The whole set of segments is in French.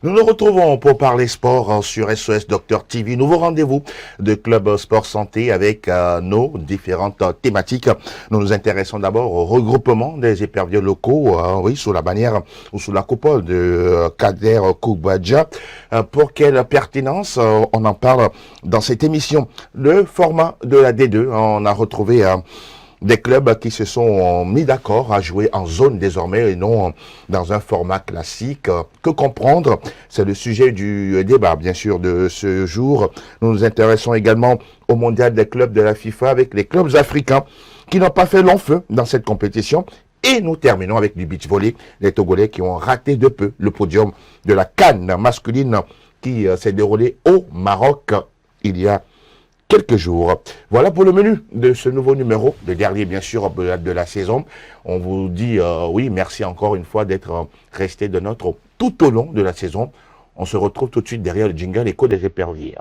Nous nous retrouvons pour parler sport sur SOS Docteur TV. Nouveau rendez-vous de Club Sport Santé avec nos différentes thématiques. Nous nous intéressons d'abord au regroupement des éperviers locaux, oui, sous la bannière ou sous la coupole de Kader Koubadja. Pour quelle pertinence on en parle dans cette émission. Le format de la D2, on a retrouvé des clubs qui se sont mis d'accord à jouer en zone désormais et non dans un format classique. Que comprendre? C'est le sujet du débat, bien sûr, de ce jour. Nous nous intéressons également au mondial des clubs de la FIFA avec les clubs africains qui n'ont pas fait long feu dans cette compétition. Et nous terminons avec du beach volley, les Togolais qui ont raté de peu le podium de la CAN masculine qui s'est déroulée au Maroc il y a quelques jours. Voilà pour le menu de ce nouveau numéro, le dernier bien sûr de la saison. On vous dit oui, merci encore une fois d'être resté de notre tout au long de la saison. On se retrouve tout de suite derrière le jingle Écho des éperviers.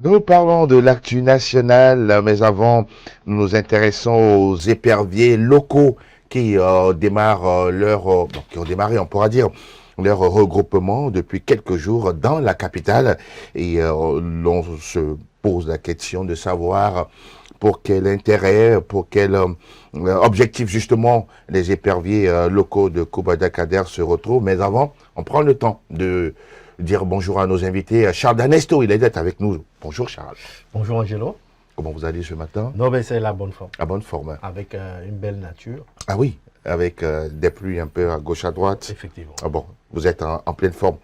Nous parlons de l'actu nationale, mais avant, nous nous intéressons aux éperviers locaux qui démarrent qui ont démarré, on pourra dire, leur regroupement depuis quelques jours dans la capitale. Et l'on se pose la question de savoir pour quel intérêt, pour quel objectif justement les éperviers locaux de Koubadja Kader se retrouvent. Mais avant, on prend le temps de dire bonjour à nos invités. Charles Danesto, il est avec nous. Bonjour Charles. Bonjour Angelo. Comment vous allez ce matin? Non, mais c'est la bonne forme. La bonne forme. Avec une belle nature. Ah oui, avec des pluies un peu à gauche à droite. Effectivement. Ah bon, vous êtes en pleine forme.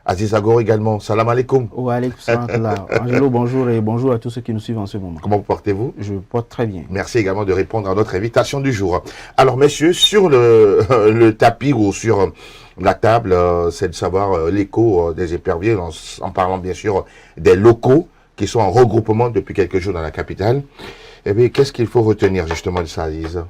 Aziz Agor également, salam alaikum. Wa alaikum salam. Angelo, bonjour et bonjour à tous ceux qui nous suivent en ce moment. Comment vous portez-vous? Je porte très bien. Merci également de répondre à notre invitation du jour. Alors messieurs, sur le tapis ou sur la table, c'est de savoir l'écho des éperviers, en parlant bien sûr des locaux qui sont en regroupement depuis quelques jours dans la capitale. Eh bien, qu'est-ce qu'il faut retenir justement de ça, Aziz?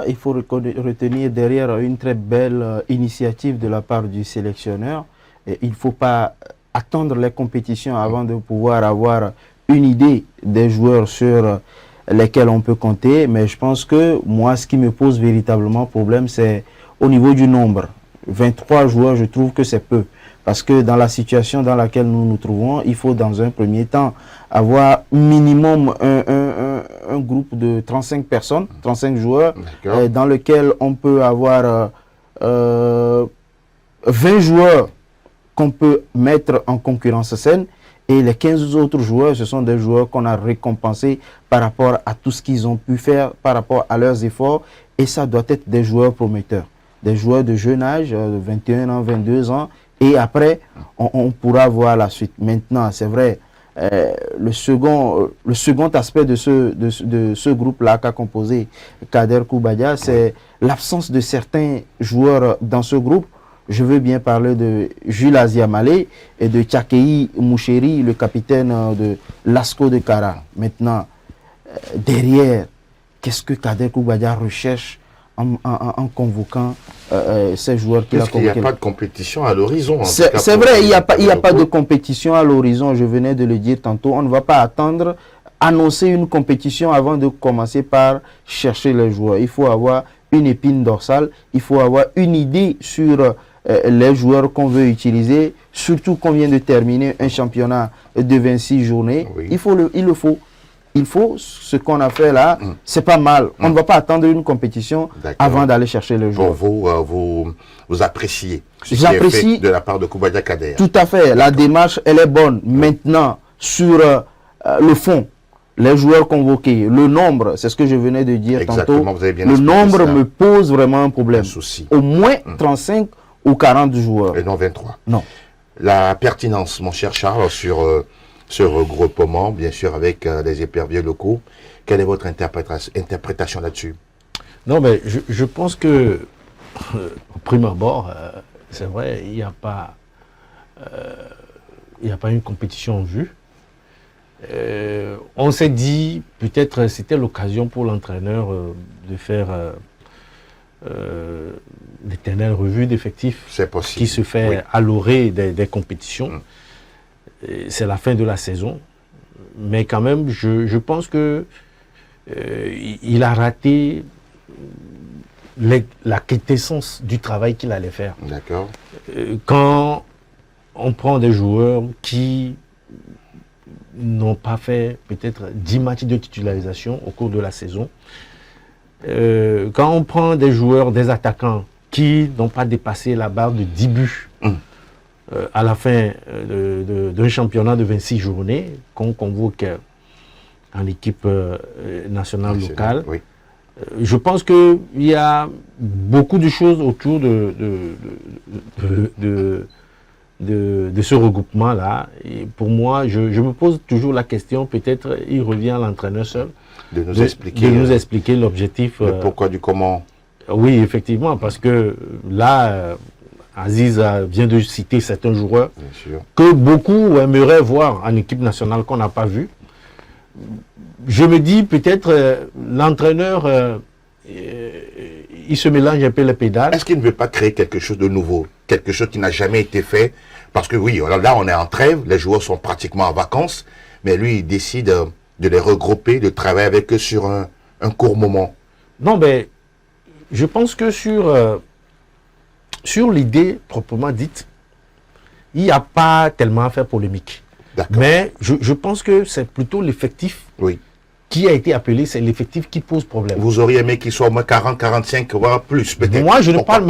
Il faut retenir derrière une très belle initiative de la part du sélectionneur. Et il ne faut pas attendre les compétitions avant de pouvoir avoir une idée des joueurs sur lesquels on peut compter. Mais je pense que moi, ce qui me pose véritablement problème, c'est au niveau du nombre. 23 joueurs, je trouve que c'est peu. Parce que dans la situation dans laquelle nous nous trouvons, il faut dans un premier temps avoir minimum un groupe de 35 personnes, 35 joueurs, dans lequel on peut avoir 20 joueurs qu'on peut mettre en concurrence saine. Et les 15 autres joueurs, ce sont des joueurs qu'on a récompensés par rapport à tout ce qu'ils ont pu faire, par rapport à leurs efforts. Et ça doit être des joueurs prometteurs. Des joueurs de jeune âge, de 21 ans, 22 ans. Et après, on pourra voir la suite. Maintenant, c'est vrai, le second aspect de ce groupe-là qu'a composé Kader Koubadja, c'est l'absence de certains joueurs dans ce groupe. Je veux bien parler de Jules Aziamale et de Tchakei Moucheri, le capitaine de l'ASCO de Kara. Maintenant, derrière, qu'est-ce que Kader Koubadja recherche en convoquant ces joueurs qu'il a convoqués? Parce qu'il n'y a pas de compétition à l'horizon. C'est vrai, il n'y a pas de compétition à l'horizon, je venais de le dire tantôt. On ne va pas attendre, annoncer une compétition avant de commencer par chercher les joueurs. Il faut avoir une épine dorsale, il faut avoir une idée sur les joueurs qu'on veut utiliser, surtout qu'on vient de terminer un championnat de 26 journées. Oui. Il faut ce qu'on a fait là, c'est pas mal. On ne va pas attendre une compétition avant d'aller chercher le joueur. Vous appréciez ce qui est fait de la part de Koubadja Kader. Tout à fait. La démarche, elle est bonne. Maintenant, sur le fond, les joueurs convoqués, le nombre, c'est ce que je venais de dire tantôt. Le nombre me pose vraiment un problème. Au moins 35 ou 40 joueurs. Et non 23. Non. La pertinence, mon cher Charles, sur ce regroupement, bien sûr, avec les éperviers locaux. Quelle est votre interprétation là-dessus? Non, mais je pense que, au prime abord, c'est vrai, il n'y a pas une compétition en vue. On s'est dit, peut-être c'était l'occasion pour l'entraîneur de faire l'éternelle revue d'effectifs C'est possible. qui se fait Oui. à l'orée des compétitions. C'est la fin de la saison. Mais quand même, je pense que il a raté la quintessence du travail qu'il allait faire. D'accord. Quand on prend des joueurs qui n'ont pas fait peut-être 10 matchs de titularisation au cours de la saison, quand on prend des joueurs, des attaquants qui n'ont pas dépassé la barre de 10 buts à la fin d'un championnat de 26 journées qu'on convoque en équipe nationale locale, Oui. je pense qu'il y a beaucoup de choses autour de ce regroupement-là. Et pour moi, je me pose toujours la question, peut-être il revient à l'entraîneur seul, De nous expliquer. de nous expliquer l'objectif. Le pourquoi du comment. Oui, effectivement, parce que là, Aziz vient de citer certains joueurs Bien sûr. que beaucoup aimeraient voir en équipe nationale qu'on n'a pas vu. Je me dis peut-être l'entraîneur, il se mélange un peu les pédales. Est-ce qu'il ne veut pas créer quelque chose de nouveau? Quelque chose qui n'a jamais été fait? Parce que oui, là on est en trêve, les joueurs sont pratiquement en vacances, mais lui il décide de les regrouper, de travailler avec eux sur un court moment. Non, mais je pense que sur l'idée proprement dite, il n'y a pas tellement à faire polémique. D'accord. Mais je pense que c'est plutôt l'effectif Oui. qui a été appelé, c'est l'effectif qui pose problème. Vous auriez aimé qu'il soit au moins 40, 45, voire plus peut-être. Moi, je ne Pourquoi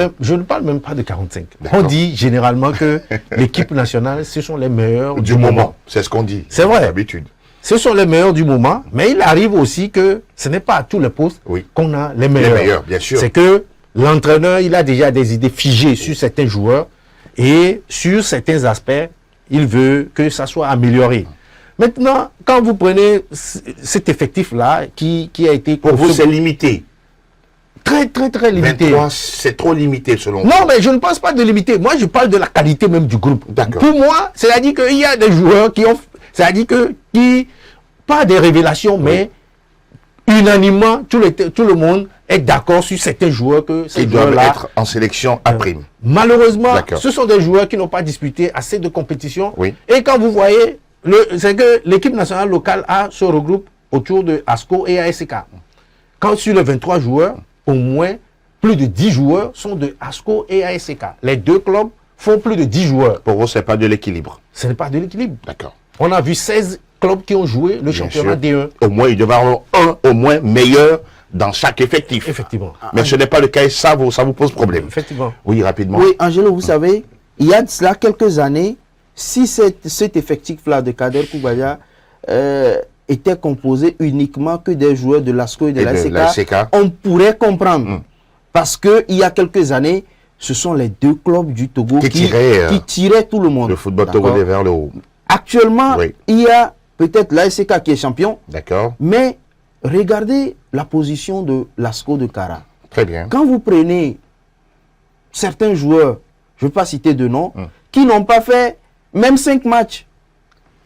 parle même pas de 45. D'accord. On dit généralement que l'équipe nationale, ce sont les meilleurs du moment. C'est ce qu'on dit. C'est vrai. D'habitude. Ce sont les meilleurs du moment, mais il arrive aussi que ce n'est pas à tous les postes Oui. qu'on a les meilleurs. Les meilleurs, bien sûr. C'est que l'entraîneur, il a déjà des idées figées sur certains joueurs et sur certains aspects, il veut que ça soit amélioré. Maintenant, quand vous prenez cet effectif-là qui a été... Pour vous, c'est limité. très, très, très limité. 23, c'est trop limité selon vous. Non, mais je ne pense pas de limiter. Moi, je parle de la qualité même du groupe. D'accord. Pour moi, c'est-à-dire qu'il y a des joueurs qui ont... C'est-à-dire qui... Pas des révélations, mais unanimement, tout le monde est d'accord sur certains joueurs que ces Ils doivent joueurs-là... être en sélection à prime. Malheureusement, D'accord. ce sont des joueurs qui n'ont pas disputé assez de compétitions. Oui. Et quand vous voyez, c'est que l'équipe nationale locale se regroupe autour de ASCO et ASK. Quand sur les 23 joueurs, au moins plus de 10 joueurs sont de ASCO et ASK. Les deux clubs font plus de 10 joueurs. Pour vous, c'est pas de l'équilibre. Ce n'est pas de l'équilibre. D'accord. On a vu 16 clubs qui ont joué le Bien championnat sûr. D1. Au moins, il devait y avoir un au moins meilleur dans chaque effectif. Effectivement. Mais ce n'est pas le cas et ça vous pose problème. Effectivement. Oui, rapidement. Oui, Angelo, vous savez, il y a de cela quelques années, si cet effectif-là de Kader Koubaya était composé uniquement que des joueurs de l'ASCO et de la l'ASK, on pourrait comprendre. Parce qu'il y a quelques années, ce sont les deux clubs du Togo qui tiraient tout le monde. Le football togolais vers le haut. Actuellement, Oui. il y a peut-être l'ASK qui est champion, D'accord. mais regardez la position de l'ASCO de Kara. Très bien. Quand vous prenez certains joueurs, je ne vais pas citer de nom, qui n'ont pas fait même 5 matchs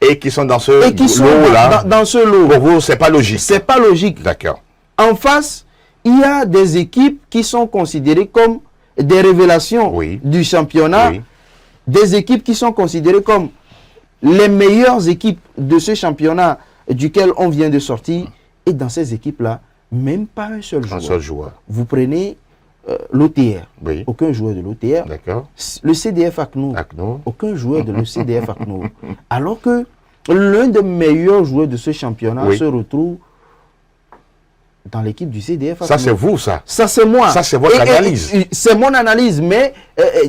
Et qui sont dans ce et qui sont lot-là. dans ce lot. Pour vous, c'est pas logique. C'est pas logique. D'accord. En face, il y a des équipes qui sont considérées comme des révélations Oui. du championnat, Oui. des équipes qui sont considérées comme les meilleures équipes de ce championnat duquel on vient de sortir. Et dans ces équipes-là, même pas un seul joueur. Un seul joueur. Vous prenez l'OTR, Oui. aucun joueur de l'OTR. D'accord. Le CDF ACNO, Acno. aucun joueur de le CDF ACNO. Alors que l'un des meilleurs joueurs de ce championnat Oui. se retrouve dans l'équipe du CDF ACNO. Ça, c'est vous, ça. Ça, c'est moi. Ça, c'est votre analyse. C'est mon analyse, mais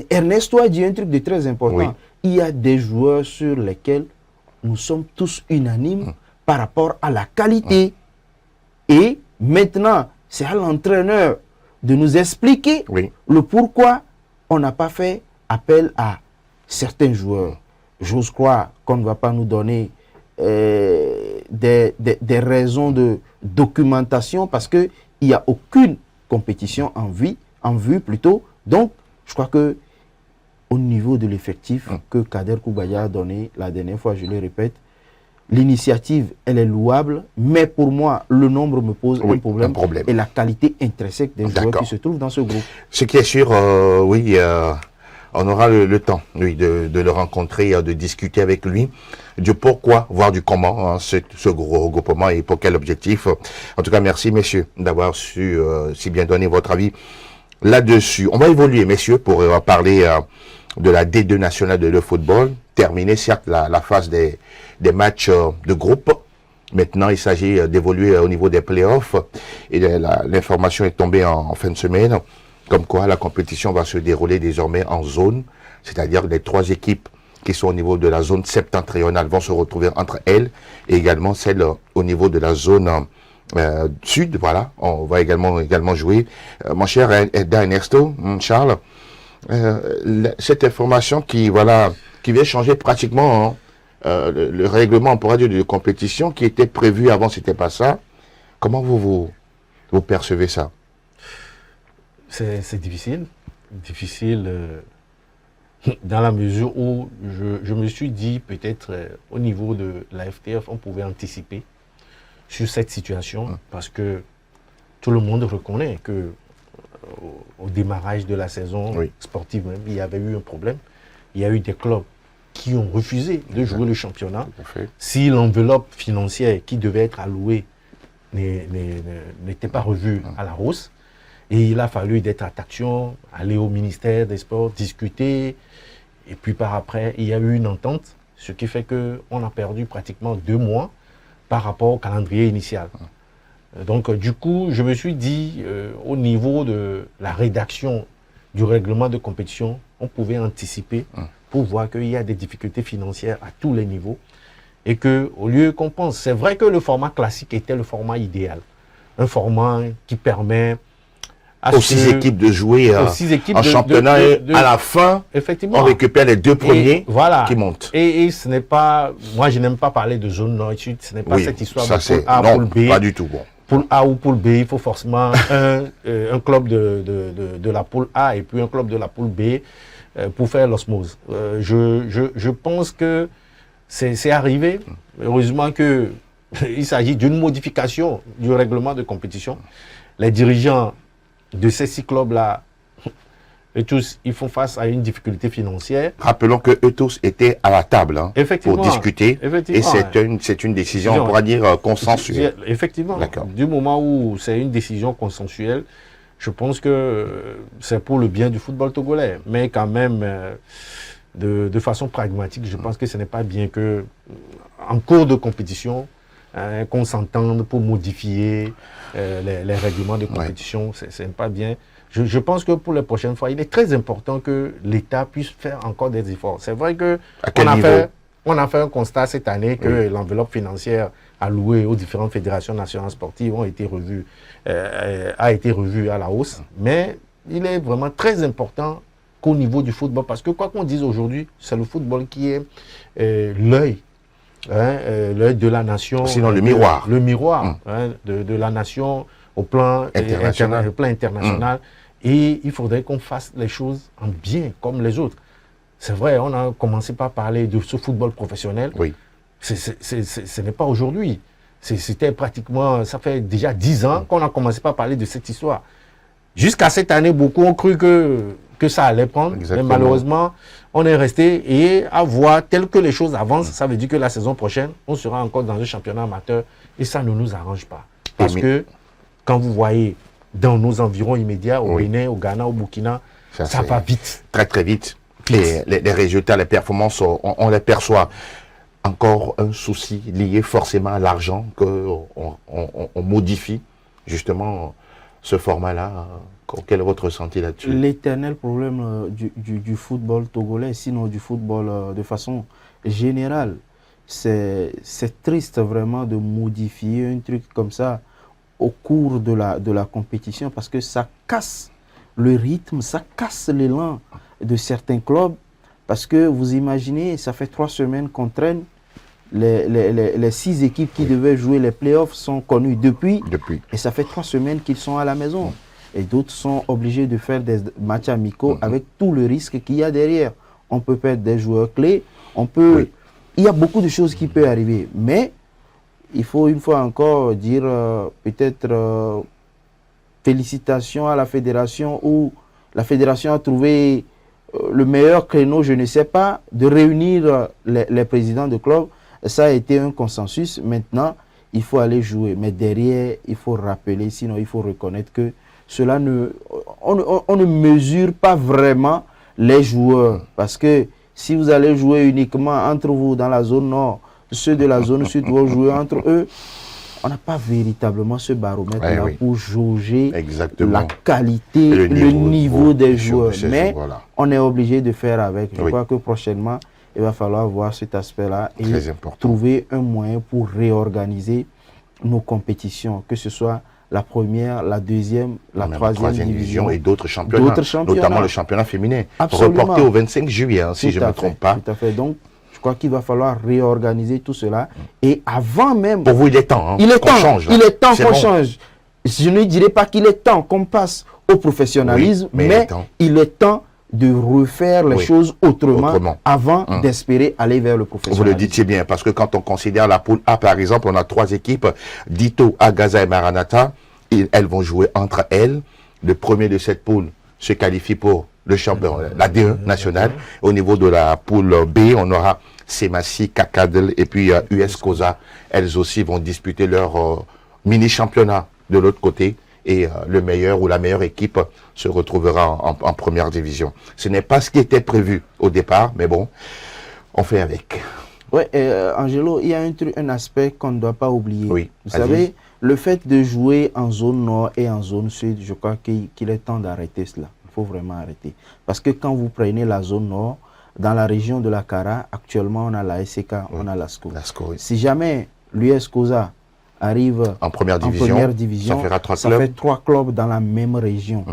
Ernesto a dit un truc de très important. Oui. Il y a des joueurs sur lesquels nous sommes tous unanimes par rapport à la qualité. Et maintenant, c'est à l'entraîneur de nous expliquer Oui. le pourquoi on n'a pas fait appel à certains joueurs. J'ose croire qu'on ne va pas nous donner des raisons de documentation parce qu'il n'y a aucune compétition en vue plutôt. Donc, je crois que au niveau de l'effectif que Kader Koubaya a donné la dernière fois, je le répète, l'initiative, elle est louable, mais pour moi, le nombre me pose Oui, un problème et la qualité intrinsèque des joueurs D'accord. qui se trouvent dans ce groupe. Ce qui est sûr, on aura le temps, oui, de le rencontrer, de discuter avec lui du pourquoi, voire du comment, hein, ce gros regroupement et pour quel objectif. En tout cas, merci, messieurs, d'avoir su si bien donner votre avis là-dessus. On va évoluer, messieurs, pour parler de la D2 nationale de football. Terminer, certes, la phase des matchs de groupe. Maintenant, il s'agit d'évoluer au niveau des playoffs. Et l'information est tombée en fin de semaine, comme quoi la compétition va se dérouler désormais en zone, c'est-à-dire les 3 équipes qui sont au niveau de la zone septentrionale vont se retrouver entre elles, et également celles au niveau de la zone sud. Voilà, on va également jouer. Mon cher Edda Ernesto, Charles, cette information qui vient changer pratiquement le règlement, on pourrait dire, de compétition qui était prévu avant, c'était pas ça. Comment vous percevez ça? C'est difficile. Difficile dans la mesure où je me suis dit peut-être au niveau de la FTF, on pouvait anticiper sur cette situation parce que tout le monde reconnaît que au démarrage de la saison sportive même, il y avait eu un problème. Il y a eu des clubs qui ont refusé de jouer le championnat si l'enveloppe financière qui devait être allouée n'était pas revue à la hausse. Et il a fallu d'être à action, aller au ministère des Sports, discuter. Et puis par après, il y a eu une entente, ce qui fait qu'on a perdu pratiquement 2 mois par rapport au calendrier initial. Donc du coup, je me suis dit, au niveau de la rédaction du règlement de compétition, on pouvait anticiper pour voir qu'il y a des difficultés financières à tous les niveaux. Et qu'au lieu qu'on pense, c'est vrai que le format classique était le format idéal. Un format qui permet aux 6 équipes de jouer en championnat et à la fin, effectivement, on récupère les 2 premiers qui montent. Et ce n'est pas, moi je n'aime pas parler de zone nord et sud, ce n'est pas cette histoire ça de poule A, poule B. Pas du tout. Bon. Poule A ou poule B, il faut forcément un club de la poule A et puis un club de la poule B pour faire l'osmose. Je pense que c'est arrivé. Heureusement qu'il s'agit d'une modification du règlement de compétition. Les dirigeants de ces 6 clubs-là, eux tous, ils font face à une difficulté financière. Rappelons que eux tous étaient à la table pour discuter. Et c'est une décision, on pourra dire, consensuelle. Effectivement. Du moment où c'est une décision consensuelle, je pense que c'est pour le bien du football togolais. Mais quand même, de façon pragmatique, je pense que ce n'est pas bien que, en cours de compétition, qu'on s'entende pour modifier les règlements de compétition. C'est pas bien. Je pense que pour les prochaines fois, il est très important que l'État puisse faire encore des efforts. C'est vrai qu'on a fait un constat cette année que l'enveloppe financière allouée aux différentes fédérations nationales sportives a été revue à la hausse. Mais il est vraiment très important qu'au niveau du football, parce que quoi qu'on dise aujourd'hui, c'est le football qui est l'œil. L'œil de la nation. Sinon le miroir. Le miroir de la nation au plan international. Et il faudrait qu'on fasse les choses en bien comme les autres. C'est vrai, on a commencé par parler de ce football professionnel. Oui. Ce n'est pas aujourd'hui. C'était pratiquement, ça fait déjà 10 ans qu'on a commencé par parler de cette histoire. Jusqu'à cette année, beaucoup ont cru que ça allait prendre. Mais malheureusement, on est resté et à voir tel que les choses avancent, ça veut dire que la saison prochaine, on sera encore dans un championnat amateur et ça ne nous arrange pas. Parce que quand vous voyez dans nos environs immédiats, au Bénin, au Ghana, au Burkina, ça va vite. Très très vite. Et les résultats, les performances, on les perçoit. Encore un souci lié forcément à l'argent qu'on modifie justement ce format-là. Quel est votre ressenti là-dessus? L'éternel problème du football togolais, sinon du football de façon générale, c'est triste vraiment de modifier un truc comme ça au cours de la compétition parce que ça casse le rythme, ça casse l'élan de certains clubs parce que vous imaginez, ça fait 3 semaines qu'on traîne, les 6 équipes qui devaient jouer les playoffs sont connues depuis. Et ça fait 3 semaines qu'ils sont à la maison. Et d'autres sont obligés de faire des matchs amicaux avec tout le risque qu'il y a derrière. On peut perdre des joueurs clés, on peut il y a beaucoup de choses qui peuvent arriver. Mais il faut une fois encore dire peut-être félicitations à la fédération, où la fédération a trouvé le meilleur créneau, je ne sais pas, de réunir les présidents de club. Ça a été un consensus. Maintenant, il faut aller jouer. Mais derrière, il faut rappeler, sinon il faut reconnaître que cela on ne mesure pas vraiment les joueurs. Parce que si vous allez jouer uniquement entre vous dans la zone nord, ceux de la zone sud vont jouer entre eux, on n'a pas véritablement ce baromètre-là pour jauger la qualité, le niveau des joueurs. Mais on est obligé de faire avec. Je crois que prochainement, il va falloir voir cet aspect-là et trouver un moyen pour réorganiser nos compétitions, que ce soit la première, la deuxième, la troisième division et d'autres championnats, notamment le championnat féminin, reporté au 25 juillet, hein, si je ne me trompe pas. Tout à fait. Donc, je crois qu'il va falloir réorganiser tout cela. Et avant même... Pour vous, il est temps hein, qu'on change. Il est temps qu'on change. Je ne dirais pas qu'il est temps qu'on passe au professionnalisme, mais il est temps de refaire les choses autrement. Avant d'espérer aller vers le professionnalisme. Vous le ditiez bien, parce que quand on considère la poule A, par exemple, on a 3 équipes, Dito, Agaza et Maranatha, et elles vont jouer entre elles. Le premier de cette poule se qualifie pour le champion, la D1 nationale. Au niveau de la poule B, on aura Semassi, Kakadel et puis US Koza. Elles aussi vont disputer leur mini-championnat de l'autre côté. Et le meilleur ou la meilleure équipe se retrouvera en première division. Ce n'est pas ce qui était prévu au départ, mais bon, on fait avec. Oui, Angelo, il y a un aspect qu'on ne doit pas oublier. Oui, vous savez, le fait de jouer en zone nord et en zone sud, je crois qu'il est temps d'arrêter cela. Il faut vraiment arrêter. Parce que quand vous prenez la zone nord, dans la région de la Kara, actuellement, on a la SCK, on a la SCO. Si jamais l'US Koza arrive en première division, ça fera 3 clubs. Ça fait 3 clubs dans la même région.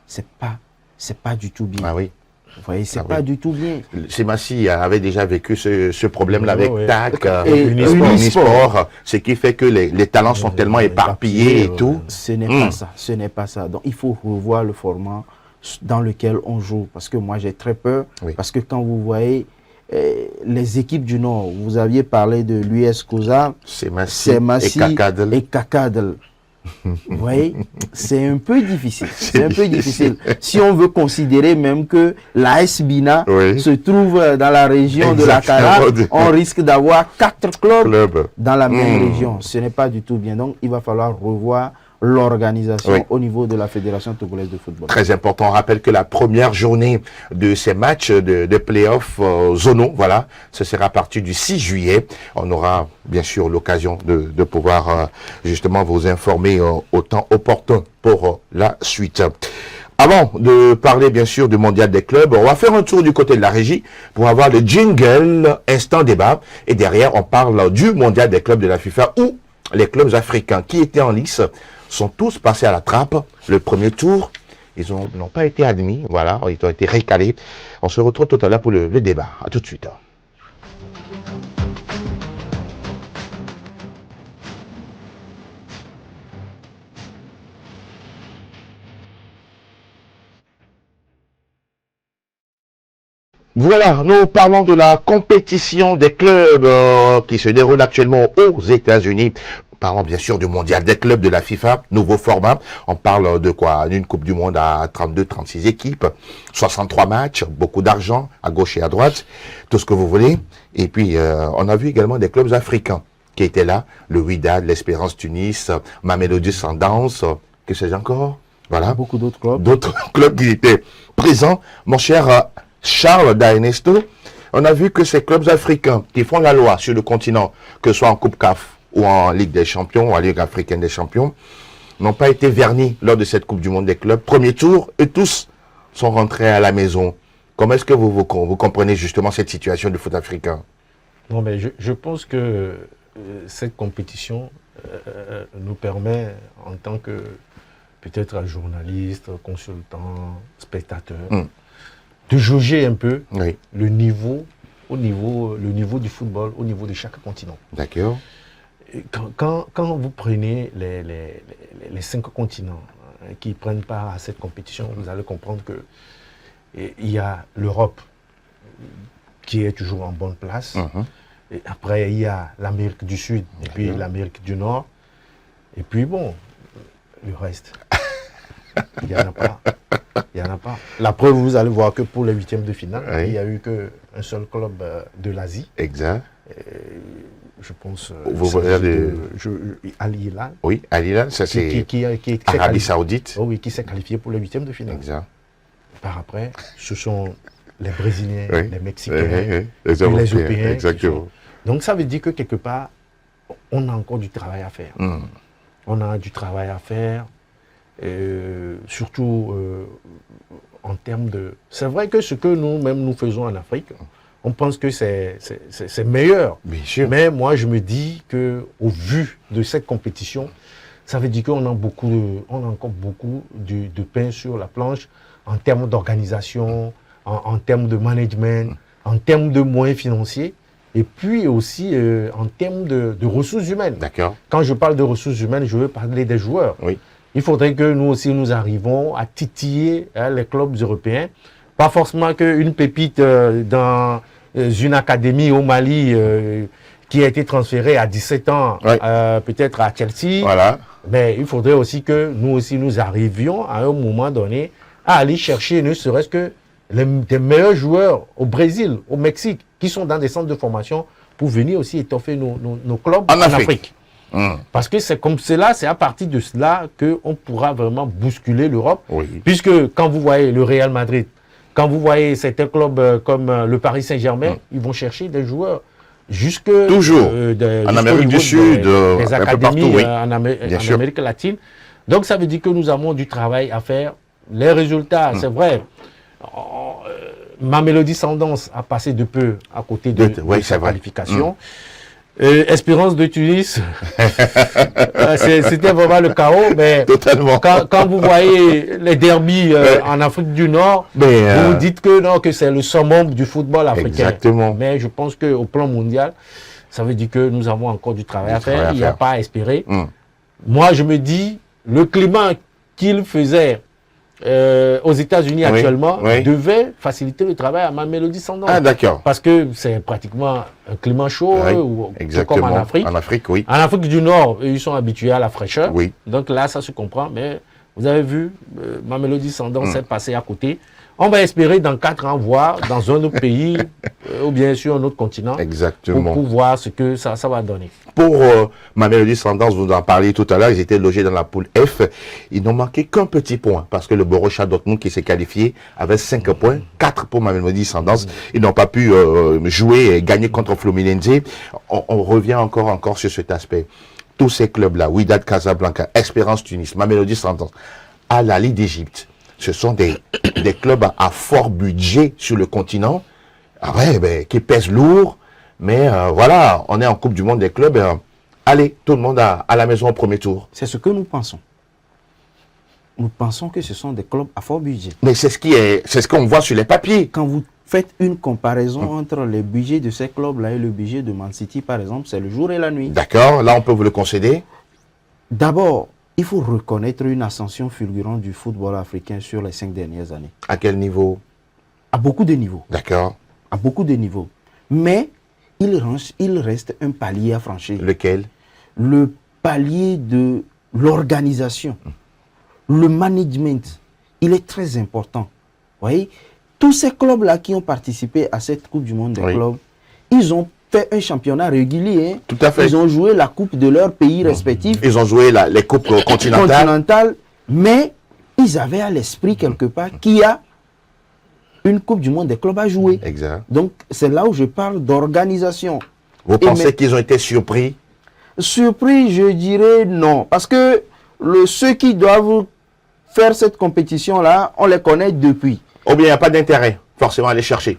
C'est pas du tout bien. Ah oui. Vous voyez, c'est pas du tout bien. Semassi avait déjà vécu ce problème-là avec TAC et Unisport, ce qui fait que les talents sont tellement éparpillés et tout. Ce n'est pas ça. Ce n'est pas ça. Donc il faut revoir le format dans lequel on joue. Parce que moi j'ai très peur. Parce que quand vous voyez les équipes du Nord, vous aviez parlé de l'US Koza, Semassi et Kakadel. Vous voyez, c'est un peu difficile. C'est un peu difficile. Si on veut considérer même que l'AS Bina se trouve dans la région de la Kara, on risque d'avoir 4 clubs dans la même région. Ce n'est pas du tout bien. Donc, il va falloir revoir l'organisation au niveau de la Fédération togolaise de football. Très important. On rappelle que la première journée de ces matchs de play-off zonaux, voilà, ce sera à partir du 6 juillet. On aura bien sûr l'occasion de pouvoir justement vous informer au temps opportun pour la suite. Avant de parler bien sûr du mondial des clubs, on va faire un tour du côté de la régie pour avoir le jingle instant débat. Et derrière, on parle du mondial des clubs de la FIFA où les clubs africains qui étaient en lice sont tous passés à la trappe. Le premier tour, ils n'ont pas été admis. Voilà, ils ont été récalés. On se retrouve tout à l'heure pour le débat. À tout de suite. Voilà, nous parlons de la compétition des clubs qui se déroule actuellement aux États-Unis. Parlons bien sûr du mondial des clubs de la FIFA, nouveau format. On parle de quoi? D'une Coupe du Monde à 32-36 équipes, 63 matchs, beaucoup d'argent à gauche et à droite, tout ce que vous voulez. Et puis, on a vu également des clubs africains qui étaient là. Le Wydad, l'Espérance Tunis, Mamelodi Sundowns, que sais-je encore? Voilà. Beaucoup d'autres clubs. D'autres clubs qui étaient présents. Mon cher Charles D'Ernesto, on a vu que ces clubs africains qui font la loi sur le continent, que ce soit en Coupe CAF, ou en Ligue des Champions, ou en Ligue africaine des champions, n'ont pas été vernis lors de cette Coupe du Monde des clubs. Premier tour, et tous sont rentrés à la maison. Comment est-ce que vous comprenez justement cette situation du foot africain? Non, mais je pense que cette compétition nous permet, en tant que peut-être journaliste, consultant, spectateur, de jauger un peu le niveau du football au niveau de chaque continent. D'accord. Quand vous prenez les 5 continents qui prennent part à cette compétition, vous allez comprendre que il y a l'Europe qui est toujours en bonne place. Et après, il y a l'Amérique du Sud et puis l'Amérique du Nord. Et puis bon, le reste, il n'y en a pas. Il n'y en a pas. La preuve, vous allez voir que pour les huitièmes de finale, il n'y a eu qu'un seul club de l'Asie. Exact. Je pense. Vous voyez Al Hilal. Oui, Al Hilal, ça c'est Arabie Saoudite. Oh, oui, qui s'est qualifié pour les huitièmes de finale. Exact. Par après, ce sont les Brésiliens, les Mexicains, les Européens. Exactement. Donc ça veut dire que quelque part, on a encore du travail à faire. On a du travail à faire, surtout en termes de... C'est vrai que ce que nous-mêmes nous faisons en Afrique, on pense que c'est meilleur. Bien sûr. Mais moi, je me dis qu'au vu de cette compétition, ça veut dire qu'on a encore beaucoup de pain sur la planche en termes d'organisation, en termes de management, en termes de moyens financiers, et puis aussi en termes de ressources humaines. D'accord. Quand je parle de ressources humaines, je veux parler des joueurs. Oui. Il faudrait que nous aussi, nous arrivons à titiller les clubs européens. Pas forcément qu'une pépite dans une académie au Mali qui a été transférée à 17 ans, peut-être à Chelsea. Voilà. Mais il faudrait aussi que nous aussi, nous arrivions à un moment donné à aller chercher ne serait-ce que des meilleurs joueurs au Brésil, au Mexique, qui sont dans des centres de formation pour venir aussi étoffer nos clubs en Afrique. Parce que c'est comme cela, c'est à partir de cela qu'on pourra vraiment bousculer l'Europe. Oui. Puisque quand vous voyez le Real Madrid, quand vous voyez certains clubs comme le Paris Saint-Germain, ils vont chercher des joueurs jusque toujours en Amérique du Sud, des académies partout, en Amérique latine. Donc ça veut dire que nous avons du travail à faire. Les résultats, c'est vrai. Mamelodi Sundowns a passé de peu à côté de sa qualification. Espérance de Tunis, c'était vraiment le chaos, mais quand vous voyez les derbies en Afrique du Nord, vous vous dites que non, que c'est le summum du football africain. Exactement. Mais je pense qu'au plan mondial, ça veut dire que nous avons encore du travail à faire, il n'y a pas à espérer. Moi, je me dis, le climat qu'il faisait aux États-Unis actuellement devait faciliter le travail à Mamelodi Sundowns. Ah, d'accord. Parce que c'est pratiquement un climat chaud, comme en Afrique. En Afrique, oui. En Afrique du Nord, ils sont habitués à la fraîcheur. Oui. Donc là, ça se comprend. Mais vous avez vu, Mamelodi Sundowns s'est passé à côté. On va espérer dans 4 ans voir dans un autre pays ou bien sur un autre continent. Exactement. Pour voir ce que ça va donner. Pour Mamelodi Sundowns, vous en parliez tout à l'heure, ils étaient logés dans la poule F. Ils n'ont manqué qu'un petit point parce que le Borussia Dortmund qui s'est qualifié avait 5 points, 4 pour Mamelodi Sundowns. Ils n'ont pas pu jouer et gagner contre Fluminense. On revient encore sur cet aspect. Tous ces clubs-là, Wydad Casablanca, Espérance Tunis, Mamelodi Sundowns, à la Ligue d'Égypte, ce sont des clubs à fort budget sur le continent, qui pèsent lourd, mais voilà, on est en Coupe du Monde des clubs, allez, tout le monde à la maison au premier tour. C'est ce que nous pensons. Nous pensons que ce sont des clubs à fort budget. Mais c'est ce qu'on voit sur les papiers. Quand vous faites une comparaison entre le budget de ces clubs-là et le budget de Man City, par exemple, c'est le jour et la nuit. D'accord, là on peut vous le concéder. D'abord, il faut reconnaître une ascension fulgurante du football africain sur les 5 dernières années. À quel niveau? À beaucoup de niveaux. D'accord. À beaucoup de niveaux. Mais il reste un palier à franchir. Lequel? Le palier de l'organisation. Le management. Il est très important. Vous voyez, tous ces clubs-là qui ont participé à cette Coupe du Monde des clubs, ils ont fait un championnat régulier. Tout à fait. Ils ont joué la coupe de leur pays respectif. Ils ont joué les coupes continentales. Mais ils avaient à l'esprit quelque part qu'il y a une Coupe du Monde des clubs à jouer. Exact. Donc c'est là où je parle d'organisation. Vous pensez qu'ils ont été surpris? Surpris, je dirais non. Parce que ceux qui doivent faire cette compétition-là, on les connaît depuis. Ou bien il n'y a pas d'intérêt forcément à les chercher.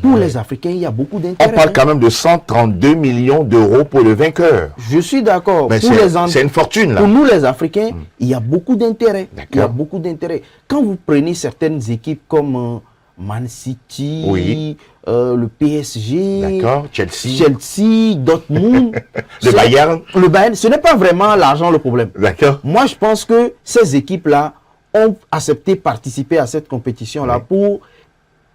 Pour les Africains, il y a beaucoup d'intérêt. On parle quand même de 132 millions d'euros pour le vainqueur. Je suis d'accord. C'est une fortune, là. Pour nous, les Africains, il y a beaucoup d'intérêt. Il y a beaucoup d'intérêt. Quand vous prenez certaines équipes comme Man City, le PSG, Chelsea, Dortmund, le Bayern, ce n'est pas vraiment l'argent le problème. Moi, je pense que ces équipes-là ont accepté de participer à cette compétition-là pour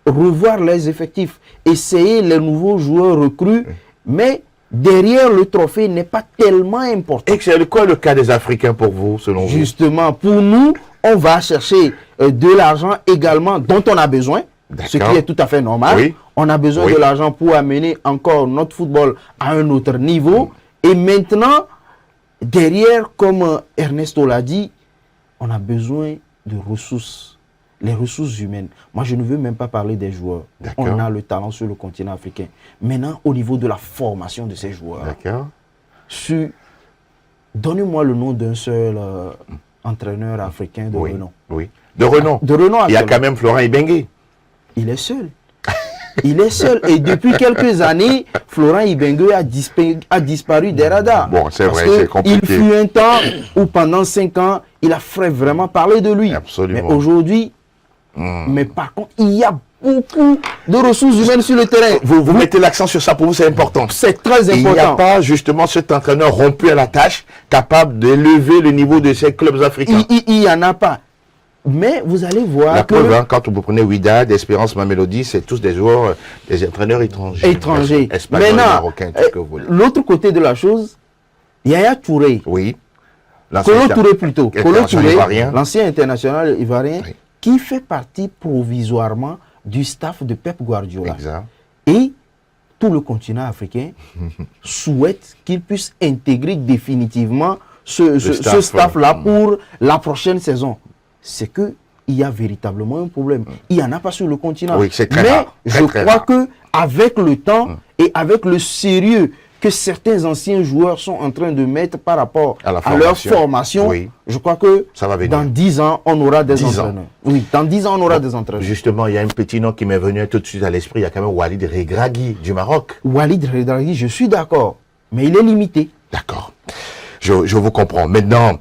revoir les effectifs, essayer les nouveaux joueurs recrues, mais derrière le trophée n'est pas tellement important. Et c'est quoi le cas des Africains pour vous, selon vous? Justement, pour nous, on va chercher de l'argent également dont on a besoin, ce qui est tout à fait normal. Oui. On a besoin Oui. de l'argent pour amener encore notre football à un autre niveau. Et maintenant, derrière, comme Ernesto l'a dit, on a besoin de ressources, les ressources humaines. Moi, je ne veux même pas parler des joueurs. D'accord. On a le talent sur le continent africain. Maintenant, au niveau de la formation de ces joueurs, D'accord. donnez-moi le nom d'un seul entraîneur africain de Oui. renom. Oui. De renom. De renom Il y a actuellement. quand même Florent Ibenge. Il est seul. Il est seul. Et depuis quelques années, Florent Ibenge a disparu des radars. Bon, c'est Parce vrai, que c'est compliqué. Il fut un temps où pendant 5 ans, il a fait vraiment parler de lui. Absolument. Mais aujourd'hui, mais par contre, il y a beaucoup de ressources humaines sur le terrain. Vous mettez l'accent sur ça, pour vous, c'est important. C'est très Il n'y a important. pas justement cet entraîneur rompu à la tâche, capable d'élever le niveau de ces clubs africains. Il n'y en a pas. Mais vous allez voir La que preuve, hein, quand vous prenez Wydad, Espérance Mamélodie, c'est tous des joueurs, des entraîneurs étrangers. étrangers. Espagnols, Maintenant, marocains, tout ce que vous voulez. l'autre côté de la chose, Yaya Touré, Oui. L'ancien Kolo état- Touré plutôt, Kolo international Touré, ivoirien. l'ancien international ivoirien, Oui. qui fait partie provisoirement du staff de Pep Guardiola. Exact. Et tout le continent africain souhaite qu'il puisse intégrer définitivement ce staff, staff-là pour la prochaine saison. C'est que il y a véritablement un problème. Il n'y en a pas sur le continent. Oui, c'est très Mais rare, très, je très crois rare. que avec le temps et avec le sérieux que certains anciens joueurs sont en train de mettre par rapport À la à leur formation. formation, Oui. je crois que Ça va venir. dans 10 ans, on aura des 10 ans. entraîneurs. Oui, dans 10 ans, on aura des entraîneurs. Justement, il y a un petit nom qui m'est venu tout de suite à l'esprit. Il y a quand même Walid Regragui du Maroc. Walid Regragui, je suis d'accord, mais il est limité. D'accord. Je vous comprends. Maintenant,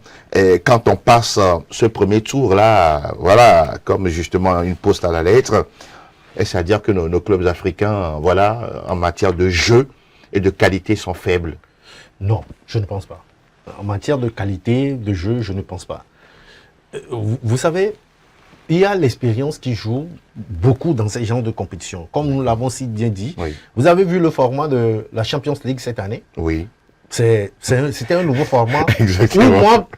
quand on passe ce premier tour-là, voilà, comme justement une poste à la lettre, est-ce à dire que nos clubs africains, voilà, en matière de jeu et de qualité sont faibles? Non, je ne pense pas. En matière de qualité de jeu, je ne pense pas. Vous savez, il y a l'expérience qui joue beaucoup dans ces genres de compétitions. Comme nous l'avons si bien dit, Oui. vous avez vu le format de la Champions League cette année. Oui. C'était un nouveau format où Exactement. moi,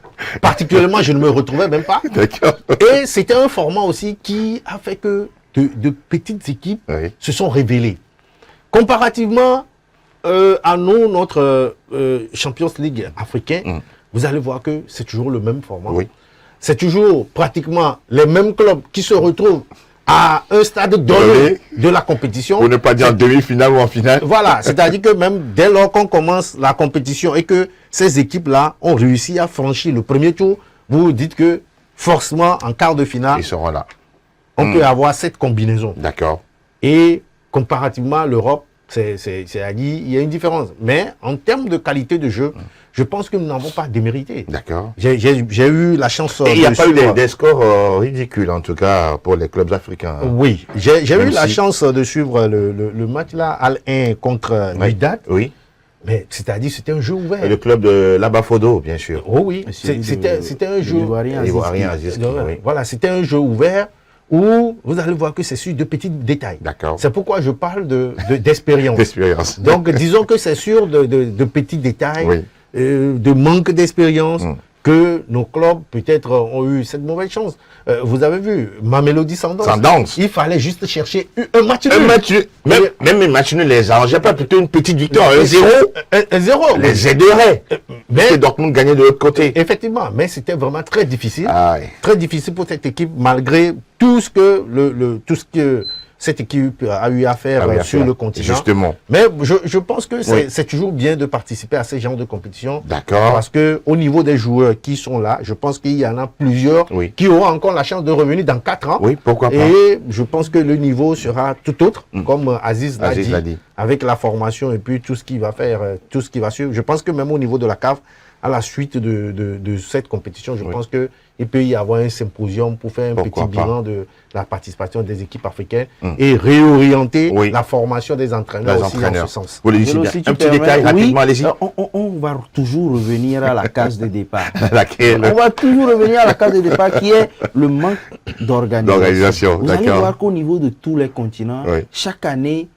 particulièrement, je ne me retrouvais même pas. D'accord. Et c'était un format aussi qui a fait que de petites équipes Oui. se sont révélées. Comparativement à nous, notre Champions League africain, vous allez voir que c'est toujours le même format. Oui. C'est toujours pratiquement les mêmes clubs qui se retrouvent à un stade donné de la compétition. Pour ne pas dire en demi-finale ou en finale. Voilà, c'est-à-dire que même dès lors qu'on commence la compétition et que ces équipes-là ont réussi à franchir le premier tour, vous vous dites que forcément en quart de finale, Ils seront là. on peut avoir cette combinaison. D'accord. Et comparativement à l'Europe, il y a une différence. Mais en termes de qualité de jeu, je pense que nous n'avons pas démérité. D'accord. J'ai eu la chance Et il n'y a de pas eu suivre- des scores ridicules, en tout cas, pour les clubs africains. hein. Oui, j'ai Même eu la si- chance de suivre le match là, Al-1 contre Oui. Wydad. Oui. Mais c'est-à-dire c'était un jeu ouvert. Et le club de Labafodo, bien sûr. Oh oui, celui c'était un de jeu. l'Ivoirien Aziz Ivoirien Ki. Aziz Ki, oui. Voilà, c'était un jeu ouvert où vous allez voir que c'est sur de petits détails. D'accord. C'est pourquoi je parle d'expérience. D'expérience. Donc, disons que c'est sur de petits détails, Oui. de manque d'expérience, que nos clubs, peut-être, ont eu cette mauvaise chance. Vous avez vu, Mamelody Sundowns. Sundowns. Il fallait juste chercher un match Un nul. match, même les matchs ne les arrangeaient pas, plutôt une petite victoire, 1-0, Un zéro. les aiderait. Mais, Et Dortmund gagnait de l'autre côté. effectivement, mais c'était vraiment très difficile. Ah, oui. Très difficile pour cette équipe, malgré tout ce que, tout ce que cette équipe a eu à faire Ah oui, à sur faire. le continent. Justement. Mais je pense que Oui. c'est toujours bien de participer à ces genres de compétitions. D'accord. Parce que au niveau des joueurs qui sont là, je pense qu'il y en a plusieurs Oui. qui auront encore la chance de revenir dans 4 ans. Oui, pourquoi pas. Et je pense que le niveau sera tout autre, comme Aziz l'a Aziz l'a dit. avec la formation et puis tout ce qu'il va faire, tout ce qui va suivre. Je pense que même au niveau de la CAF, à la suite de cette compétition, je pense qu'il il peut y avoir un symposium pour faire un Pourquoi petit pas. bilan de la participation des équipes africaines et réorienter la formation des entraîneurs aussi en ce sens. Vous le dites Vélo, bien. si tu Un petit permets, détail rapidement, allez-y. on va toujours revenir à la case de départ. Laquelle? On va toujours revenir à la case de départ qui est le manque d'organisation. Vous allez d'accord. voir qu'au niveau de tous les continents, Oui. chaque année,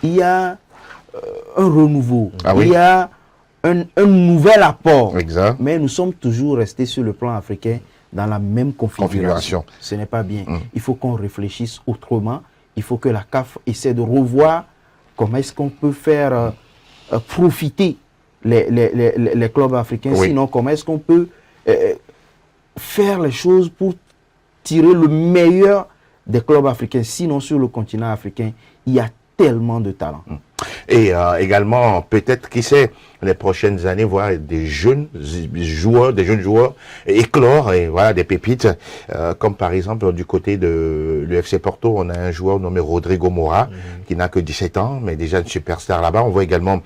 il y a un renouveau, Ah oui. il y a un nouvel apport. Exact. Mais nous sommes toujours restés sur le plan africain dans la même Configuration. configuration. Ce n'est pas bien. Il faut qu'on réfléchisse autrement. Il faut que la CAF essaie de revoir comment est-ce qu'on peut faire profiter les clubs africains. Oui. Sinon, comment est-ce qu'on peut faire les choses pour tirer le meilleur des clubs africains. Sinon, sur le continent africain, il y a tellement de talent. Et également, peut-être, qui sait, les prochaines années, voir des jeunes joueurs éclore, et voilà, des pépites, comme par exemple du côté de l'UFC Porto, on a un joueur nommé Rodrigo Moura, qui n'a que 17 ans, mais déjà une superstar là-bas. On voit également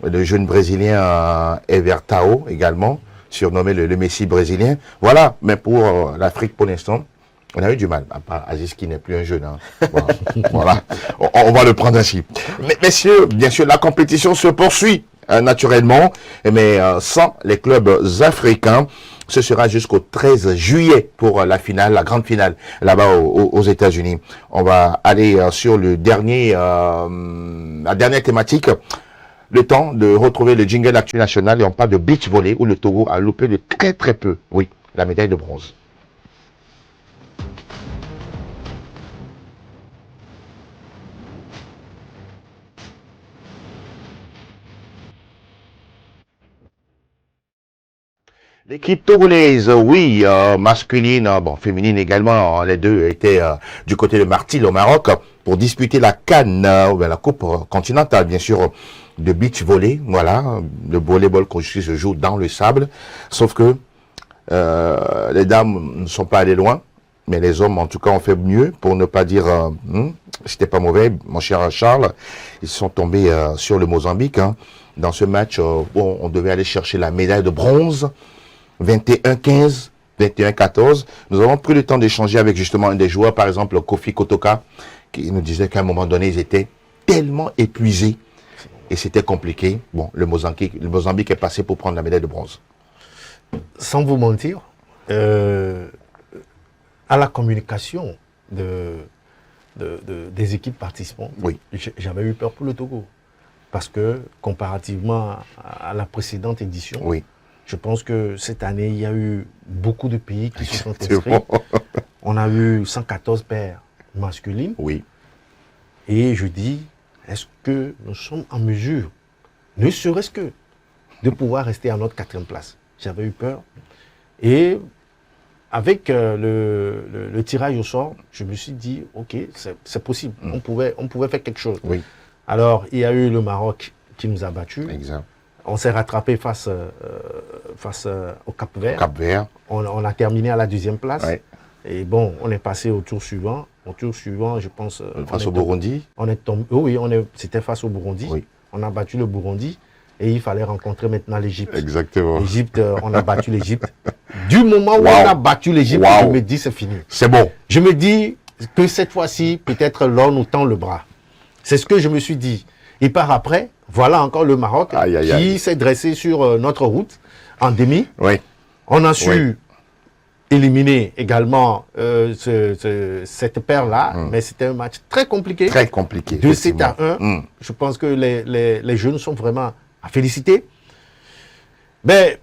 le jeune brésilien Evertao, également, surnommé le Messi brésilien. Voilà, mais pour l'Afrique, pour l'instant, on a eu du mal, à part Aziz qui n'est plus un jeune. Hein. Voilà, on va le prendre ainsi. Mais, messieurs, bien sûr, la compétition se poursuit naturellement, mais sans les clubs africains. Ce sera jusqu'au 13 juillet pour la finale, la grande finale, là-bas aux États-Unis. On va aller sur la dernière thématique. Le temps de retrouver le jingle Actu National et on parle de beach volley où le Togo a loupé de très très peu, oui, la médaille de bronze. L'équipe togolaise, oui, masculine, bon, féminine également, les deux étaient du côté de Martil au Maroc pour disputer la CAN, la Coupe continentale, bien sûr, de beach volley, voilà, le volleyball qui se joue dans le sable, sauf que les dames ne sont pas allées loin, mais les hommes, en tout cas, ont fait mieux, pour ne pas dire, c'était pas mauvais, mon cher Charles, ils sont tombés sur le Mozambique, hein, dans ce match où on devait aller chercher la médaille de bronze, 21-15, 21-14. Nous avons pris le temps d'échanger avec justement un des joueurs, par exemple Kofi Kotoka, qui nous disait qu'à un moment donné, ils étaient tellement épuisés et c'était compliqué. Bon, le Mozambique est passé pour prendre la médaille de bronze. Sans vous mentir, à la communication des équipes participantes, oui, j'avais eu peur pour le Togo. Parce que comparativement à la précédente édition, oui, je pense que cette année, il y a eu beaucoup de pays qui se sont inscrits. On a eu 114 paires masculines. Oui. Et je dis, est-ce que nous sommes en mesure, ne serait-ce que, de pouvoir rester à notre 4e place? J'avais eu peur. Et avec le tirage au sort, je me suis dit, ok, c'est possible. On pouvait faire quelque chose. Oui. Alors, il y a eu le Maroc qui nous a battus. Exact. On s'est rattrapé face au Cap-Vert. Cap-Vert. On a terminé à la 2e place. Ouais. Et bon, on est passé au tour suivant. Au tour suivant, je pense... Face au Burundi. On est tombé, oui, c'était face au Burundi. Oui. On a battu le Burundi. Et il fallait rencontrer maintenant l'Égypte. Exactement. L'Égypte, on a battu l'Égypte. Du moment où on a battu l'Égypte, je me dis c'est fini. C'est bon. Je me dis que cette fois-ci, peut-être l'or nous tend le bras. C'est ce que je me suis dit. Et par après, voilà encore le Maroc qui s'est dressé sur notre route en demi. Oui. On a su éliminer également cette paire-là, mais c'était un match très compliqué. Très compliqué. De 7 à 1. Je pense que les jeunes sont vraiment à féliciter. Mais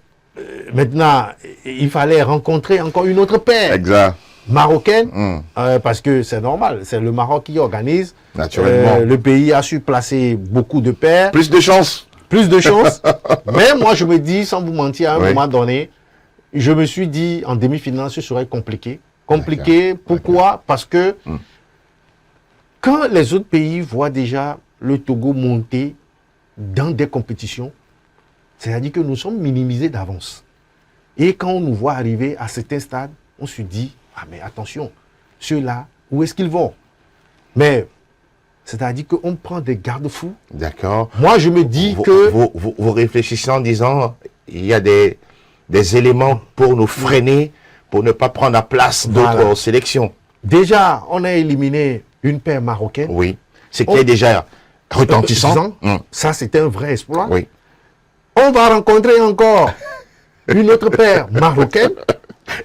maintenant, il fallait rencontrer encore une autre paire. Exact. Marocaine, parce que c'est normal, c'est le Maroc qui organise. Naturellement. Le pays a su placer beaucoup de paires. Plus de chance. Plus de chance. Mais moi, je me dis, sans vous mentir, à un moment donné, je me suis dit, en demi-finale, ce serait compliqué. Compliqué, pourquoi? Parce que quand les autres pays voient déjà le Togo monter dans des compétitions, c'est-à-dire que nous sommes minimisés d'avance. Et quand on nous voit arriver à certains stades, on se dit, ah mais attention, ceux-là, où est-ce qu'ils vont? Mais, c'est-à-dire qu'on prend des garde-fous. D'accord. Moi, je me dis vous réfléchissez en disant, il y a des éléments pour nous freiner, pour ne pas prendre la place d'autres Voilà. sélections. Déjà, on a éliminé une paire marocaine. Oui. C'était déjà retentissant. Ça, c'était un vrai exploit. Oui. On va rencontrer encore une autre paire marocaine.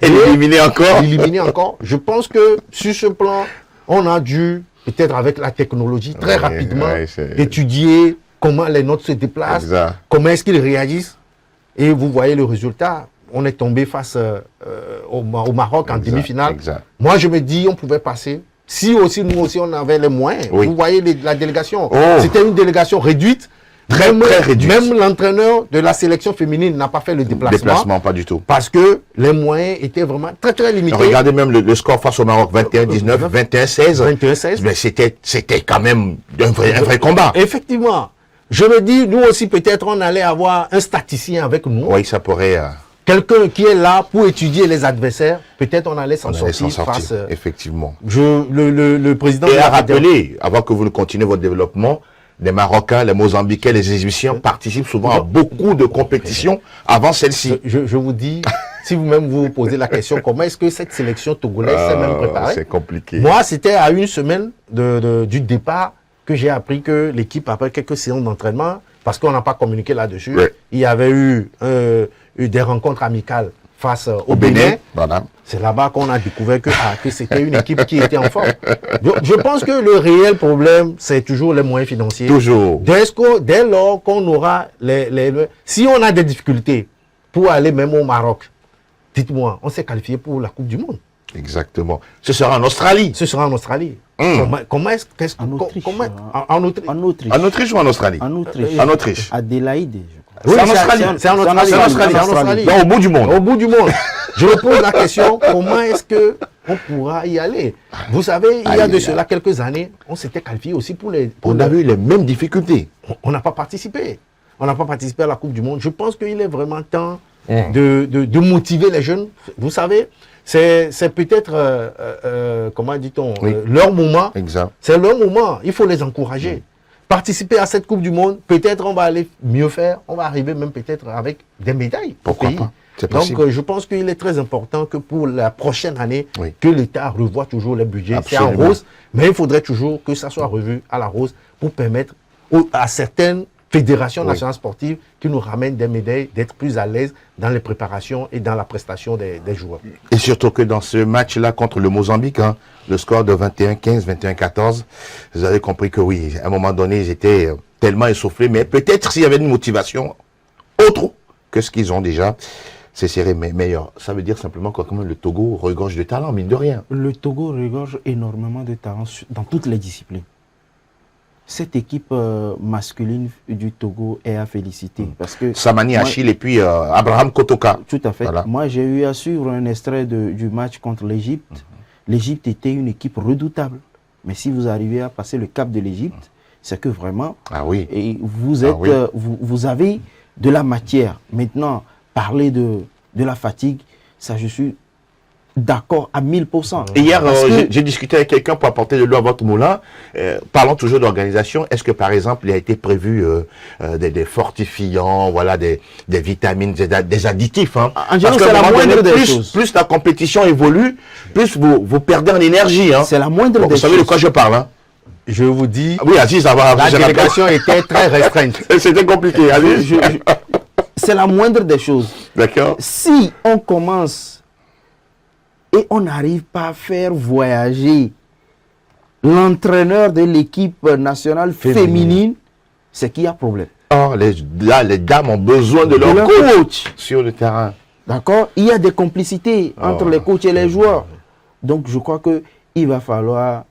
Et l'éliminer encore. Éliminer encore. Je pense que sur ce plan, on a dû, peut-être avec la technologie, très Ouais, rapidement, ouais, c'est- étudier comment les nôtres se déplacent, Exact. comment est-ce qu'ils réagissent. Et vous voyez le résultat. On est tombé face au Maroc en Exact, demi-finale. exact. Moi, je me dis, on pouvait passer. Si aussi, nous aussi, on avait les moyens. Oui. Vous voyez la délégation. Oh. C'était une délégation réduite. Très, très réduite. Même l'entraîneur de la sélection féminine n'a pas fait le déplacement. Déplacement, pas du tout. Parce que les moyens étaient vraiment très, très limités. Regardez même le score face au Maroc, 21-19, 21-16. 21-16. Mais c'était quand même un vrai combat. Effectivement. Je me dis, nous aussi, peut-être, on allait avoir un statisticien avec nous. Oui, ça pourrait... Quelqu'un qui est là pour étudier les adversaires. Peut-être on allait s'en on allait sortir, s'en sortir, face. effectivement. Le président Et de à la fédération- rappeler, avant que vous ne continuez votre développement, les Marocains, les Mozambicains, les Égyptiens participent souvent à beaucoup de compétitions avant celle-ci. Je vous dis, si vous-même vous posez la question, comment est-ce que cette sélection togolaise s'est même préparée? C'est compliqué. Moi, c'était à une semaine du départ que j'ai appris que l'équipe, après quelques séances d'entraînement, parce qu'on n'a pas communiqué là-dessus, Ouais. il y avait eu des rencontres amicales face au Bénin. Voilà. C'est là-bas qu'on a découvert que c'était une équipe qui était en forme. Je pense que le réel problème, c'est toujours les moyens financiers. Toujours. Dès lors qu'on aura si on a des difficultés pour aller même au Maroc, dites-moi, on s'est qualifié pour la Coupe du Monde. Exactement. Ce sera en Australie. Ce sera en Australie. Comment est-ce En Autriche. en Autriche. En Autriche. En Autriche ou en Australie? En Autriche. En Autriche. Adélaïde, je crois. Oui, C'est en Australie. C'est en Australie. C'est en Australie. C'est en Australie. Non, au bout du monde. Au bout du monde. Je me pose la question, comment est-ce que on pourra y aller? Vous savez, il y a de cela quelques années, on s'était qualifié aussi pour On a eu les mêmes difficultés. On n'a pas participé. On n'a pas participé à la Coupe du Monde. Je pense qu'il est vraiment temps de motiver les jeunes. Vous savez, c'est peut-être, comment dit-on, Oui. leur moment. Exact. C'est leur moment. Il faut les encourager. Participer à cette Coupe du Monde, peut-être on va aller mieux faire. On va arriver même peut-être avec des médailles au Pourquoi pays. pas? C'est Donc, possible. je pense qu'il est très important que pour la prochaine année, Oui. que l'État revoie toujours les budgets. C'est en Absolument. hausse, mais il faudrait toujours que ça soit revu à la hausse pour permettre à certaines fédérations nationales sportives qui nous ramènent des médailles d'être plus à l'aise dans les préparations et dans la prestation des joueurs. Et surtout que dans ce match-là contre le Mozambique, le score de 21-15, 21-14, vous avez compris que oui, à un moment donné, ils étaient tellement essoufflés, mais peut-être s'il y avait une motivation autre que ce qu'ils ont déjà, ce serait meilleur. Ça veut dire simplement que quand même le Togo regorge de talent, mine de rien. Le Togo regorge énormément de talents dans toutes les disciplines. Cette équipe masculine du Togo est à féliciter. Parce que Samani moi- Achille et puis Abraham Kotoka. Tout à fait. Voilà. Moi, j'ai eu à suivre un extrait du match contre l'Égypte. L'Égypte était une équipe redoutable. Mais si vous arrivez à passer le cap de l'Égypte, c'est que vraiment, Ah oui. et vous êtes, oui. vous avez de la matière. Maintenant, parler de la fatigue, ça, je suis d'accord à 1000%. Et hier, Parce que- j'ai discuté avec quelqu'un pour apporter de l'eau à votre moulin. Parlons toujours d'organisation. Est-ce que, par exemple, il a été prévu des fortifiants, voilà, des vitamines, des additifs, hein? En général, Parce qu'à c'est un la moment moindre donné, des choses. plus la compétition évolue, plus vous perdez en énergie. Hein? C'est la moindre Bon, des vous savez de choses. quoi je parle, hein? Je vous dis, Ah oui, Aziz, ça va. la je rappelle. délégation était très restreinte. C'était compliqué, Aziz. C'est la moindre des choses. D'accord. Si on commence et on n'arrive pas à faire voyager l'entraîneur de l'équipe nationale féminine, c'est qu'il y a problème. Or, là, les dames ont besoin de leur coach sur le terrain. D'accord? Il y a des complicités entre Oh. les coachs et les joueurs. Donc, je crois qu'il va falloir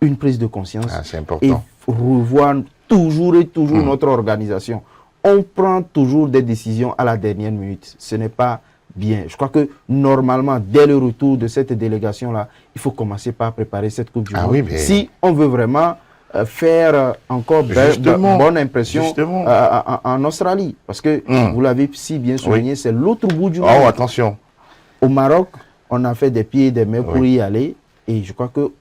une prise de conscience Ah, c'est et important. revoir toujours et toujours notre organisation. On prend toujours des décisions à la dernière minute. Ce n'est pas bien. Je crois que normalement, dès le retour de cette délégation-là, il faut commencer par préparer cette Coupe du Ah Monde. oui, mais- Si on veut vraiment faire encore Justement, bonne impression justement. en Australie. Parce que, vous l'avez si bien souligné, c'est l'autre bout du Oh, monde. attention. Au Maroc, on a fait des pieds et des mains pour y aller. Et je crois que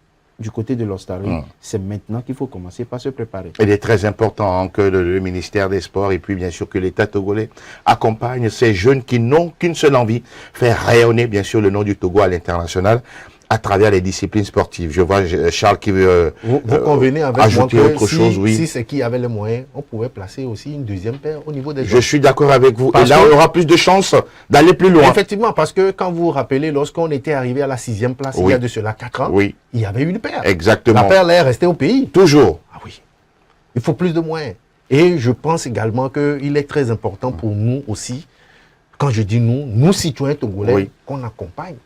du côté de l'Australie. C'est maintenant qu'il faut commencer par se préparer. Il est très important hein, que le ministère des Sports et puis bien sûr que l'État togolais accompagne ces jeunes qui n'ont qu'une seule envie, faire rayonner bien sûr le nom du Togo à l'international à travers les disciplines sportives. Je vois Charles qui veut vous convenez avec ajouter moi que autre chose, oui. Si c'est qui avait les moyens, on pouvait placer aussi une deuxième paire au niveau des Je suis d'accord avec vous. Parce et là, que- on aura plus de chances d'aller plus loin. Effectivement, parce que quand vous vous rappelez, lorsqu'on était arrivé à la 6e place, il Oui. y a de cela 4 ans, Oui, il y avait une paire. exactement. La paire là est restée au pays. Toujours. Ah oui. Il faut plus de moyens. Et je pense également qu'il est très important pour nous aussi, quand je dis nous citoyens togolais, Oui. qu'on accompagne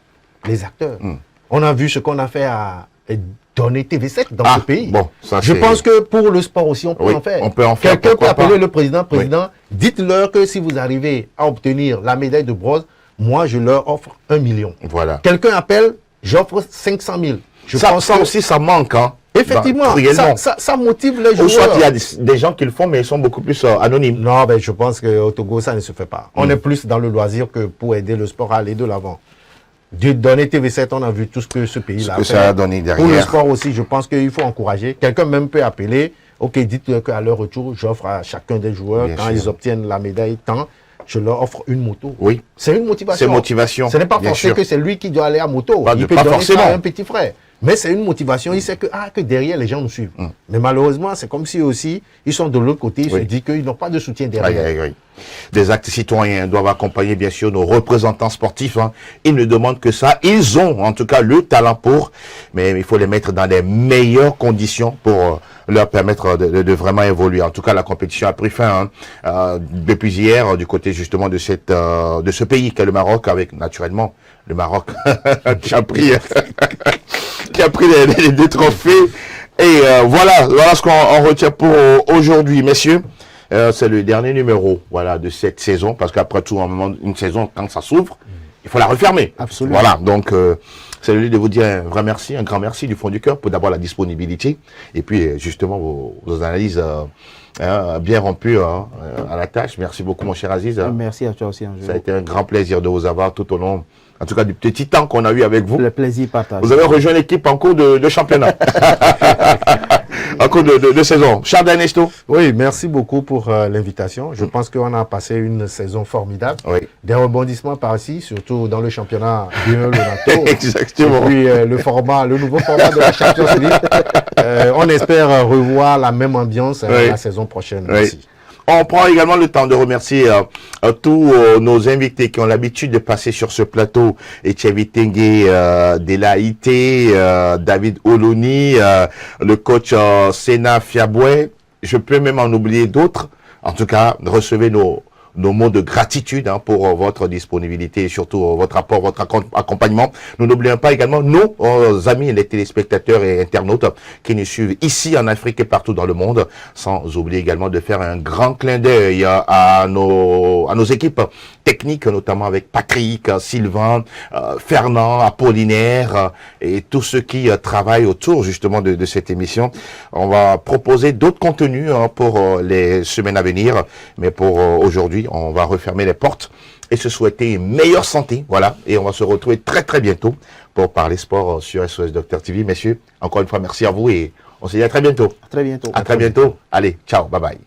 les acteurs. On a vu ce qu'on a fait à donner TV7 dans ce pays. Bon, ça Je c'est- pense que pour le sport aussi, on peut Oui, en faire. on peut en faire, Quelqu'un peut pourquoi appeler pas. le président, dites-leur que si vous arrivez à obtenir la médaille de bronze, moi je leur offre 1 million. Voilà. Quelqu'un appelle, j'offre 500 000. Je Ça, pense ça que- aussi, ça manque. Hein, effectivement, cruellement. ça motive les Ou joueurs. soit il y a des gens qui le font, mais ils sont beaucoup plus anonymes. Non, ben, je pense qu'au Togo, ça ne se fait pas. On est plus dans le loisir que pour aider le sport à aller de l'avant. De donner TV7, on a vu tout ce que ce pays-là Ce que ça a donné derrière. Pour le sport aussi, je pense qu'il faut encourager. Quelqu'un même peut appeler. Ok, dites qu'à leur retour, j'offre à chacun des joueurs, Bien quand sûr. ils obtiennent la médaille tant, je leur offre une moto. Oui. C'est une motivation. C'est motivation, Ce n'est pas bien forcé sûr. que c'est lui qui doit aller à moto. Pas Il peut pas donner forcément. ça à un petit frère. Mais c'est une motivation. Il sait que derrière, les gens nous suivent. Mais malheureusement, c'est comme si aussi, ils sont de l'autre côté. Ils Oui. se disent qu'ils n'ont pas de soutien Aïe, derrière. aïe, aïe. Des actes citoyens doivent accompagner bien sûr nos représentants sportifs. Hein. Ils ne demandent que ça. Ils ont en tout cas le talent pour, mais il faut les mettre dans les meilleures conditions pour leur permettre de vraiment évoluer. En tout cas, la compétition a pris fin hein, depuis hier du côté justement de ce pays qu'est le Maroc, avec naturellement le Maroc qui a pris les 2 trophées. Et voilà ce qu'on retient pour aujourd'hui, messieurs. C'est le dernier numéro voilà, de cette saison, parce qu'après tout, une saison, quand ça s'ouvre, il faut la refermer. Absolument. Voilà, donc c'est le lieu de vous dire un vrai merci, un grand merci du fond du cœur pour d'abord la disponibilité et puis justement vos analyses bien rompues à la tâche. Merci beaucoup mon cher Aziz. Merci à toi aussi, Angelo. Ça a été un grand plaisir de vous avoir tout au long, en tout cas du petit temps qu'on a eu avec vous. Le plaisir partagé. Vous avez rejoint l'équipe en cours de championnat. En cours de saison. Charles Ernesto. Oui, merci beaucoup pour l'invitation. Je pense qu'on a passé une saison formidable. Oui. Des rebondissements par ici, surtout dans le championnat de le NATO. Exactement. Et puis le nouveau format de la Champions League. On espère revoir la même ambiance Oui. la saison prochaine. Oui. Merci. On prend également le temps de remercier tous nos invités qui ont l'habitude de passer sur ce plateau. Etienne Tengue, Delaïté, David Oloni, le coach Sena Fiaboué. Je peux même en oublier d'autres. En tout cas, recevez nos mots de gratitude hein, pour votre disponibilité et surtout votre apport, votre accompagnement. Nous n'oublions pas également nos amis, les téléspectateurs et internautes qui nous suivent ici en Afrique et partout dans le monde, sans oublier également de faire un grand clin d'œil à nos équipes techniques, notamment avec Patrick, Sylvain, Fernand, Apollinaire et tous ceux qui travaillent autour justement de cette émission. On va proposer d'autres contenus hein, pour les semaines à venir, mais pour aujourd'hui, on va refermer les portes et se souhaiter une meilleure santé, voilà, et on va se retrouver très très bientôt pour parler sport sur SOS Docteur TV. Messieurs, encore une fois, merci à vous et on se dit à très bientôt. À très bientôt. À très bientôt. Allez, ciao, bye bye.